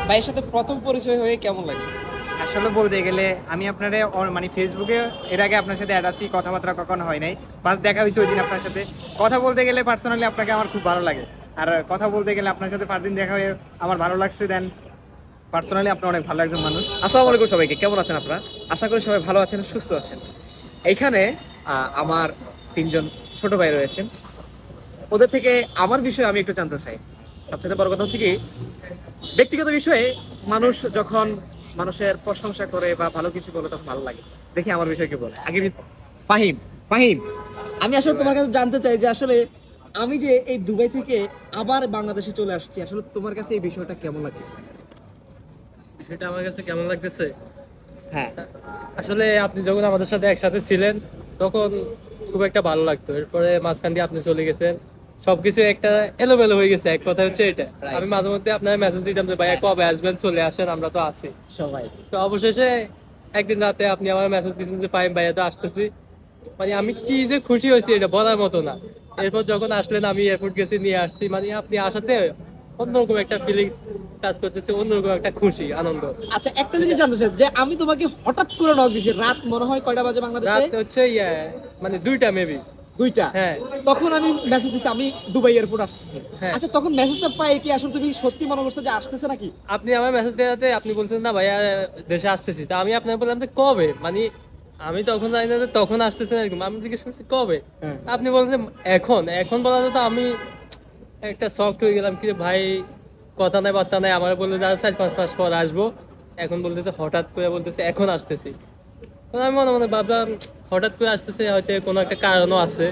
ভাইয়ের সাথে প্রথম পরিচয় হয়ে কেমন লাগছে? আসলে বলতে গেলে আমি আপনারে মানে ফেসবুকে এর আগে আপনার সাথে অ্যাড আছি, কথাবার্তা কখনো হয় নাই। ফার্স্ট দেখা হয়েছে ওই দিন আপনার সাথে। কথা বলতে গেলে পার্সোনালি আপনাকে আমার খুব ভালো লাগে। আর কথা বলতে গেলে আপনার সাথে ফার্স্ট দিন দেখা হয়ে আমার ভালো লাগছে। দেন পার্সোনালি আপনি অনেক ভালো একজন মানুষ। আসসালামু আলাইকুম সবাইকে, কেমন আছেন আপনারা? আশা করি সবাই ভালো আছেন, সুস্থ আছেন। এইখানে আমার তিনজন ছোট ভাই রয়েছেন। ওদের থেকে আমার বিষয়ে আমি একটু জানতে চাই। সবচেয়ে বড় কথা হচ্ছে কি, ব্যক্তিগত বিষয়ে মানুষ যখন মানুষের প্রশংসা করে বা ভালো কিছু বলে তখন ভালো লাগে। দেখি আমার বিষয়ে কি বলে। আগে ফাহিম, ফাহিম, আমি আসলে তোমার কাছে জানতে চাই যে আসলে আমি যে এই দুবাই থেকে আবার বাংলাদেশে চলে আসছি, আসলে তোমার কাছে এই বিষয়টা কেমন লাগতেছে? বিষয়টা আমার কাছে কেমন লাগতেছে? হ্যাঁ, আসলে আপনি যখন আমাদের সাথে একসাথে ছিলেন তখন খুব একটা ভালো লাগতো। এরপরে মাঝখান দিয়ে আপনি চলে গেছেন, সবকিছু একটা এলোমেলো হয়ে গেছে। এক কথা হচ্ছে এটা, আমি মাঝে মধ্যে আপনার মেসেজ দিতাম যে ভাইয়া কবে আসবেন, চলে আসেন, আমরা তো আছি সবাই। তো। অবশেষে একদিন রাতে আপনি আমার মেসেজ দিয়েছেন যে ফাইম ভাইয়া তো আসতেছি। মানে আমি কি যে খুশি হয়েছি এটা বলার মতো না। এরপর যখন আসলেন আমি এয়ারপোর্ট গেছি, নিয়ে আসছি, মানে আপনি আসাতে অন্যরকম একটা ফিলিংস কাজ করতেছে, অন্যরকম একটা খুশি আনন্দ। আচ্ছা, একটা জিনিস জানতে চাই যে আমি তোমাকে হঠাৎ করে নক দিছি, রাত মনে হয় কয়টা বাজে বাংলাদেশে? রাত হচ্ছে মানে 2টা মেবি। 2টা? হ্যাঁ। তখন আমি মেসেজ দিচ্ছি আমি দুবাই এয়ারপোর্ট আসতেছি। হ্যাঁ। আচ্ছা, তখন মেসেজটা পাই কি আসলে তুমি সত্যি মনে করছো যে আসতেছে নাকি? আপনি আমার মেসেজ দেওয়াতে আপনি বলছেন না ভাইয়া দেশে আসতেছি, তা আমি আপনাকে বললাম যে কবে, মানে আমি তখন জানি না যে তখন আসতেছেন এরকম। আমি জিজ্ঞেস করছি কবে, হ্যাঁ। আপনি বলছেন এখন। এখন বলাতে তো আমি একটা শকড হয়ে গেলাম কি রে ভাই, কথা নাই বার্তা নাই। আমার বললো যে 4-5 মাস পর আসবো, এখন বলতেছে হঠাৎ করে বলতেছে এখন আসতেছি। তো আমি মনে মনে ভাবলাম হঠাৎ করে আসতেছে, হয়তো কোনো একটা কারণও আছে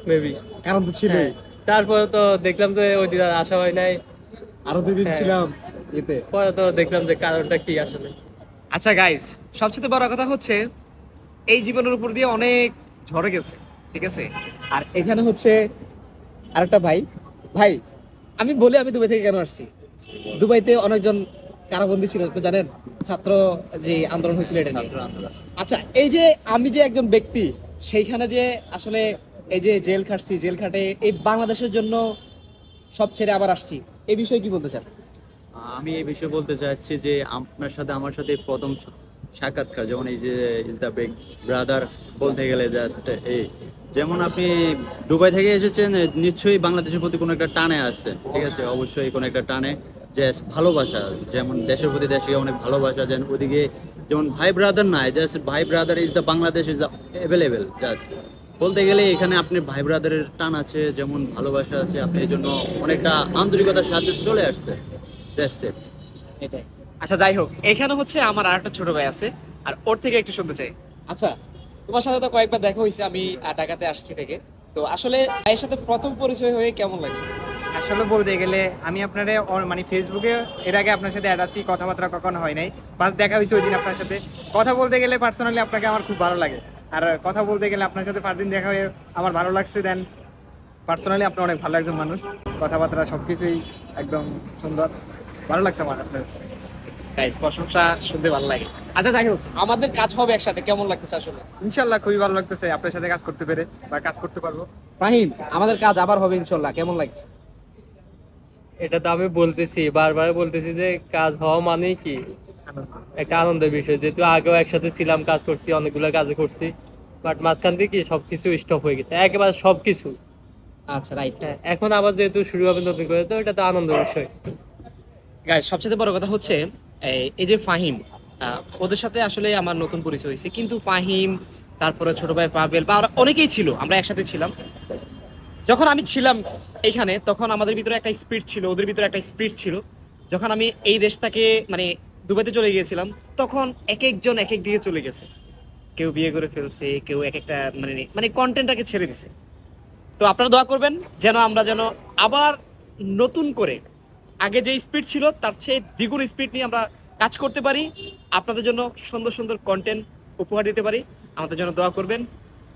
মেবি। কারণ তো ছিলই। তারপরে তো দেখলাম যে ওই দিন আর আসা হয় নাই। আরো 2 দিন হ্যাঁ। ছিলাম এতে। পরে তো দেখলাম যে কারণটা কি আসলে। আচ্ছা গাইস, সবচেয়ে বড় কথা হচ্ছে এই জীবনের উপর দিয়ে অনেক ঝড়ে গেছে, ঠিক আছে? আর এখানে হচ্ছে আরেকটা ভাই। ভাই, আমি বলি আমি দুবাই থেকে কেন আসছি। দুবাইতে অনেকজন কারাবন্দী ছিল, আপনি জানেন, ছাত্র যে আন্দোলন হয়েছিল এটা নিয়ে। আচ্ছা, এই যে আমি যে একজন ব্যক্তি সেইখানে যে আসলে এই যে জেল খাটছি, জেল খাটে এই বাংলাদেশের জন্য সব ছেড়ে আবার আসছি, এই বিষয়ে কি বলতে চান? আমি এই বিষয়ে বলতে চাচ্ছি যে আপনার সাথে আমার সাথে প্রথম সাক্ষাৎকার, যেমন এই যে ইজ দ্য বিগ ব্রাদার বলতে গেলে জাস্ট এই, যেমন আপনি দুবাই থেকে এসেছেন, নিশ্চয়ই বাংলাদেশের প্রতি কোনো একটা টানে আসছে, ঠিক আছে? অবশ্যই কোনো একটা টানে, যে ভালোবাসা, যেমন দেশের প্রতি দেশে অনেক ভালোবাসা। যেন ওদিকে যেমন ভাই ব্রাদার নাই, জাস্ট ভাই brother is the Bangladesh is the available. Just বলতে গেলে এখানে আপনি ভাই ব্রাদারের টান আছে, যেমন ভালোবাসা আছে, আপনি এই জন্য অনেকটা আন্তরিকতার সাথে চলে আসছে। এটাই। আচ্ছা, যাই হোক, এখানে হচ্ছে আমার আরেকটা ছোট ভাই আছে, আর ওর থেকে একটু শুনতে চাই। আচ্ছা, তোমার সাথে তো কয়েকবার দেখা হয়েছে, আমি ঢাকাতে আসছি থেকে। তো আসলে ভাইয়ের সাথে প্রথম পরিচয় হয়ে কেমন লাগছে? আসলে বলতে গেলে আমি আপনারে মানে ফেসবুকে এর আগে আপনার সাথে অ্যাড আছি, কথাবার্তা কখনো হয় নাই। ফার্স্ট দেখা হয়েছে ওই দিন আপনার সাথে। কথা বলতে গেলে পার্সোনালি আপনাকে আমার খুব ভালো লাগে। আর কথা বলতে গেলে আপনার সাথে ফার্স্ট দিন দেখা হয়ে আমার ভালো লাগছে। দেন পার্সোনালি আপনি অনেক ভালো একজন মানুষ, কথাবার্তা সবকিছুই একদম সুন্দর, ভালো লাগছে আমার আপনার। গাইস, প্রশংসা শুনতে ভালো লাগে। আচ্ছা, যাই হোক, আমাদের কাজ হবে একসাথে, কেমন লাগতেছে আসলে? ইনশাল্লাহ খুবই ভালো লাগতেছে আপনার সাথে কাজ করতে পেরে, বা কাজ করতে পারবো। ফাহিম, আমাদের কাজ আবার হবে ইনশাল্লাহ, কেমন লাগছে? এটা তো আমি বলতেছি, বারবার বলতেছি যে কাজ হওয়া মানেই কি একটা আনন্দের বিষয়। যেহেতু আগেও একসাথে ছিলাম, কাজ করছি, অনেকগুলো কাজে করছি, বাট মাঝখান থেকে কি সবকিছু স্টপ হয়ে গেছে একেবারে সবকিছু। আচ্ছা, রাইট। হ্যাঁ, এখন আবার যেহেতু শুরু হবে নতুন করে, তো এটা তো আনন্দের বিষয়। গাইস, সবচেয়ে বড় কথা হচ্ছে এই যে ফাহিম, ওদের সাথে আসলে আমার নতুন পরিচয় হয়েছে, কিন্তু ফাহিম, তারপরে ছোট ভাই পাবেল বা ওরা অনেকেই ছিল, আমরা একসাথে ছিলাম। যখন আমি ছিলাম এইখানে তখন আমাদের ভিতরে একটা স্পিরিট ছিল, ওদের ভিতরে একটা স্পিরিট ছিল। যখন আমি এই দেশটাকে মানে দুবাইতে চলে গিয়েছিলাম, তখন এক একজন এক এক দিকে চলে গেছে। কেউ বিয়ে করে ফেলছে, কেউ এক একটা মানে মানে কন্টেন্টটাকে ছেড়ে দিছে। তো আপনারা দোয়া করবেন যেন আমরা যেন আবার নতুন করে আগে যে স্পিড ছিল তার চেয়ে দ্বিগুণ স্পিড নিয়ে আমরা কাজ করতে পারি, আপনাদের জন্য সুন্দর সুন্দর কন্টেন্ট উপহার দিতে পারি। আমাদের জন্য দোয়া করবেন,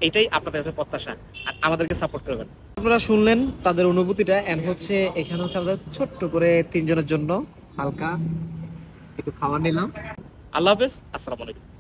এইটাই আপনাদের কাছে প্রত্যাশা, আর আমাদেরকে সাপোর্ট করবেন। আপনারা শুনলেন তাদের অনুভূতিটা, এন্ড হচ্ছে এখানে হচ্ছে আমাদের ছোট্ট করে তিনজনের জন্য হালকা একটু খাবার নিলাম। আল্লাহ হাফেজ, আসসালামু আলাইকুম।